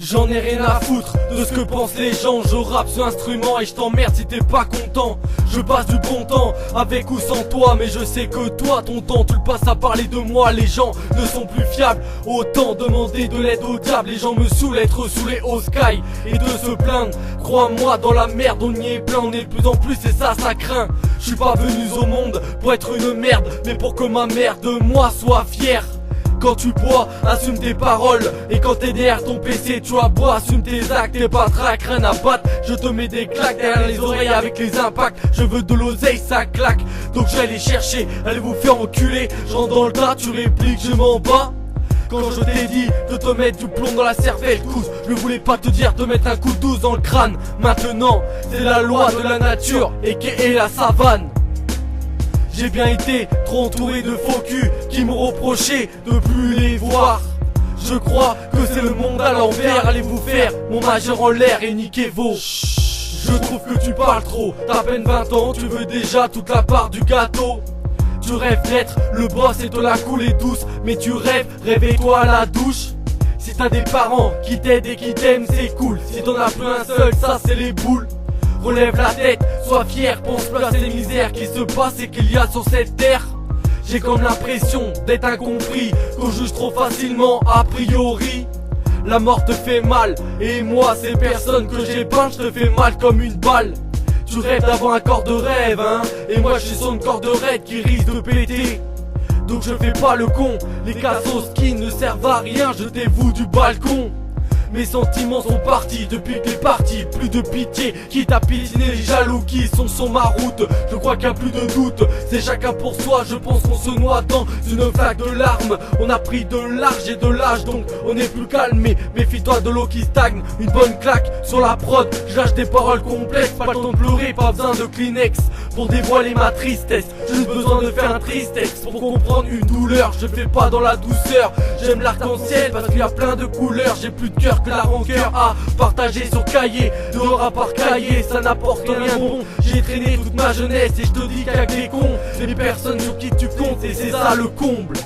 J'en ai rien à foutre de ce que pensent les gens. Je rappe ce instrument et je t'emmerde si t'es pas content. Je passe du bon temps avec ou sans toi, mais je sais que toi ton temps tu le passes à parler de moi. Les gens ne sont plus fiables, autant demander de l'aide au diable. Les gens me saoulent, être saoulé au sky et de se plaindre. Crois-moi, dans la merde on y est plein, on est de plus en plus et ça craint. Je suis pas venu au monde pour être une merde, mais pour que ma mère de moi soit fière. Quand tu bois, assume tes paroles. Et quand t'es derrière ton PC, tu aboies, assume tes actes. T'es pas trac, rien à battre. Je te mets des claques derrière les oreilles avec les impacts. Je veux de l'oseille, ça claque. Donc j'allais chercher, allez vous faire enculer. Je rentre dans le tas, tu répliques, je m'en bats. Quand je t'ai dit de te mettre du plomb dans la cervelle, cousse, je voulais pas te dire de mettre un coup de douce dans le crâne. Maintenant, c'est la loi de la nature et qui est la savane. J'ai bien été trop entouré de faux culs qui me reprochaient de plus les voir. Je crois que c'est le monde à l'envers. Allez vous faire mon majeur en l'air et niquez vos. Je trouve que tu parles trop. T'as à peine 20 ans, tu veux déjà toute la part du gâteau. Tu rêves d'être le boss et de la couler douce, mais tu rêves, réveille-toi à la douche. Si t'as des parents qui t'aident et qui t'aiment, c'est cool. Si t'en as plus un seul, ça c'est les boules. Relève la tête, sois fier, pense plus à ces misères qui se passent et qu'il y a sur cette terre. J'ai comme l'impression d'être incompris, qu'on juge trop facilement a priori. La mort te fait mal, et moi ces personnes que j'ai peintes, je te fais mal comme une balle. Tu rêves d'avoir un corps de rêve, hein, et moi je suis sur une corde raide qui risque de péter. Donc je fais pas le con, les cassos qui ne servent à rien, jetez-vous du balcon. Mes sentiments sont partis depuis que t'es parti. Plus de pitié, quitte à piétiner les jaloux qui sont sur ma route. Je crois qu'il n'y a plus de doute, c'est chacun pour soi. Je pense qu'on se noie dans une flaque de larmes. On a pris de large et de l'âge, donc on est plus calme. Mais méfie-toi de l'eau qui stagne. Une bonne claque sur la prod, je lâche des paroles complexes. Pas le temps de pleurer, pas besoin de Kleenex pour dévoiler ma tristesse. Juste besoin de faire un tristex pour comprendre une douleur. Je fais pas dans la douceur, j'aime l'arc-en-ciel parce qu'il y a plein de couleurs. J'ai plus de cœur que la rancœur à partager sur cahier. Dehors à part cahier, ça n'apporte rien de bon. J'ai traîné toute ma jeunesse et je te dis qu'avec les cons, c'est les personnes sur qui tu comptes et c'est ça le comble.